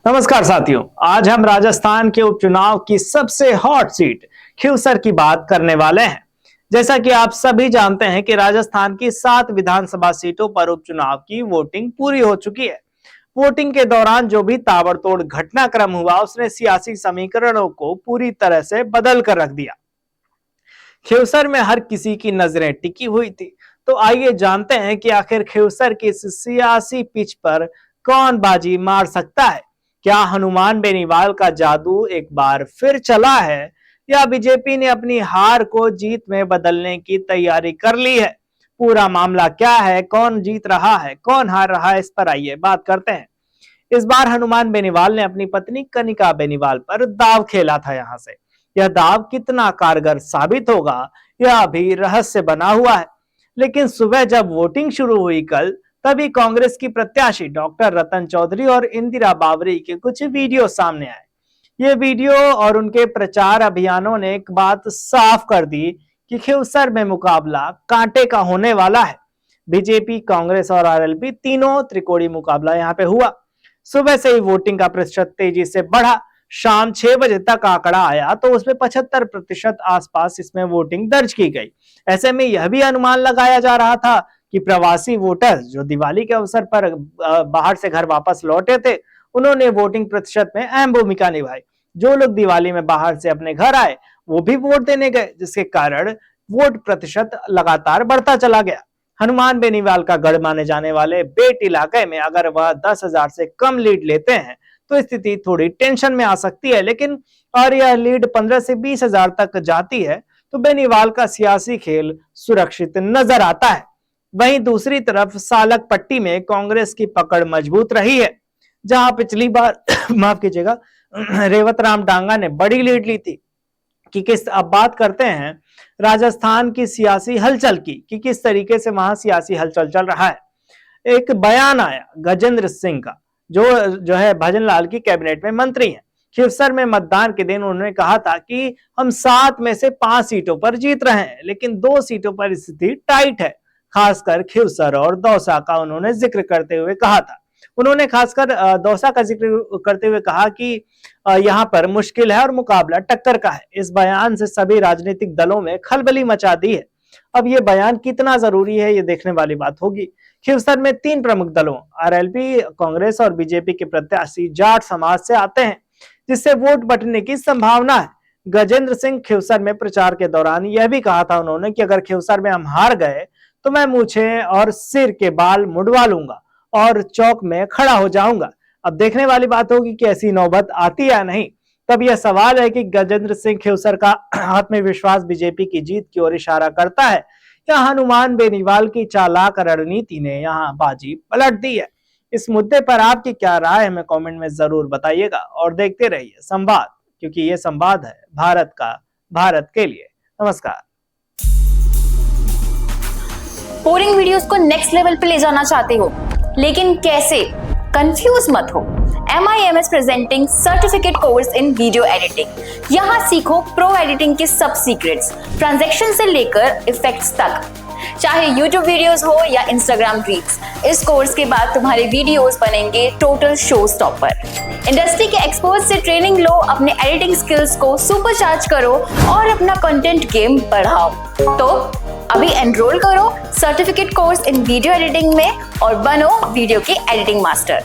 नमस्कार साथियों, आज हम राजस्थान के उपचुनाव की सबसे हॉट सीट खींवसर की बात करने वाले हैं। जैसा कि आप सभी जानते हैं कि राजस्थान की 7 विधानसभा सीटों पर उपचुनाव की वोटिंग पूरी हो चुकी है। वोटिंग के दौरान जो भी ताबड़तोड़ घटनाक्रम हुआ उसने सियासी समीकरणों को पूरी तरह से बदल कर रख दिया। खींवसर में हर किसी की नजरें टिकी हुई थी। तो आइए जानते हैं कि आखिर खींवसर की इस सियासी पिच पर कौन बाजी मार सकता है। क्या हनुमान बेनीवाल का जादू एक बार फिर चला है या बीजेपी ने अपनी हार को जीत में बदलने की तैयारी कर ली है? पूरा मामला क्या है, कौन जीत रहा है, कौन हार रहा है, इस पर आइए बात करते हैं। इस बार हनुमान बेनीवाल ने अपनी पत्नी कनिका बेनीवाल पर दाव खेला था। यहां से यह दाव कितना कारगर साबित होगा यह अभी रहस्य बना हुआ है। लेकिन सुबह जब वोटिंग शुरू हुई कल, तभी कांग्रेस की प्रत्याशी डॉक्टर रतन चौधरी और इंदिरा बावरी के कुछ वीडियो सामने आए। ये वीडियो और उनके प्रचार अभियानों ने एक बात साफ कर दी कि खींवसर में मुकाबला कांटे का होने वाला है। बीजेपी, कांग्रेस और आरएलपी तीनों त्रिकोणीय मुकाबला यहाँ पे हुआ। सुबह से ही वोटिंग का प्रतिशत तेजी से बढ़ा। शाम 6 बजे तक आंकड़ा आया तो उसमें 75% आसपास इसमें वोटिंग दर्ज की गई। ऐसे में यह भी अनुमान लगाया जा रहा था कि प्रवासी वोटर्स जो दिवाली के अवसर पर बाहर से घर वापस लौटे थे, उन्होंने वोटिंग प्रतिशत में अहम भूमिका निभाई। जो लोग दिवाली में बाहर से अपने घर आए वो भी वोट देने गए, जिसके कारण वोट प्रतिशत लगातार बढ़ता चला गया। हनुमान बेनीवाल का गढ़ माने जाने वाले बेट इलाके में अगर वह 10,000 से कम लीड लेते हैं तो स्थिति थोड़ी टेंशन में आ सकती है। लेकिन और यह लीड 15 से 20,000 तक जाती है तो बेनीवाल का सियासी खेल सुरक्षित नजर आता है। वहीं दूसरी तरफ सालक पट्टी में कांग्रेस की पकड़ मजबूत रही है, जहां पिछली बार माफ कीजिएगा रेवत राम डांगा ने बड़ी लीड ली थी। अब बात करते हैं राजस्थान की सियासी हलचल की कि किस तरीके से वहां सियासी हलचल चल रहा है। एक बयान आया गजेंद्र सिंह का, जो है भजनलाल की कैबिनेट में मंत्री हैं। खींवसर में मतदान के दिन उन्होंने कहा था कि हम 7 में से 5 सीटों पर जीत रहे हैं, लेकिन 2 सीटों पर स्थिति टाइट है। खासकर खींवसर और दौसा का उन्होंने जिक्र करते हुए कहा था। उन्होंने खासकर दौसा का जिक्र करते हुए कहा कि यहाँ पर मुश्किल है और मुकाबला टक्कर का है। इस बयान से सभी राजनीतिक दलों में खलबली मचा दी है। अब ये बयान कितना जरूरी है ये देखने वाली बात होगी। खींवसर में 3 प्रमुख दलों आरएलपी, कांग्रेस और बीजेपी के प्रत्याशी जाट समाज से आते हैं, जिससे वोट बंटने की संभावना है। गजेंद्र सिंह खींवसर में प्रचार के दौरान यह भी कहा था उन्होंने कि अगर खींवसर में हम हार गए तो मैं मूछें और सिर के बाल मुड़वा लूंगा और चौक में खड़ा हो जाऊंगा। अब देखने वाली बात होगी कि ऐसी नौबत आती या नहीं। तब यह सवाल है कि गजेंद्र सिंह खींवसर का आत्मविश्वास बीजेपी की जीत की ओर इशारा करता है या हनुमान बेनीवाल की चालाक रणनीति ने यहाँ बाजी पलट दी है। इस मुद्दे पर आपकी क्या राय है हमें कमेंट में जरूर बताइएगा और देखते रहिए संवाद, क्योंकि ये संवाद है भारत का, भारत के लिए। नमस्कार। पोरिंग वीडियोस को नेक्स्ट लेवल पे ले जाना चाहते हो, लेकिन कैसे? कंफ्यूज मत हो। MIMS presenting certificate course in video editing. यहाँ सीखो प्रो एडिटिंग के सब सीक्रेट्स, ट्रांजैक्शन से लेकर इफेक्ट्स तक। चाहे YouTube वीडियोस हो या Instagram रील्स, इस कोर्स के बाद तुम्हारे वीडियोस बनेंगे टोटल शो स्टॉपर। इंडस्ट्री के एक्सपर्ट से ट्रेनिंग लो, अपने एडिटिंग स्किल्स को सुपरचार्ज करो और अपना कंटेंट गेम बढ़ाओ। तो अभी एनरोल करो certificate course in video editing में और बनो वीडियो के एडिटिंग मास्टर।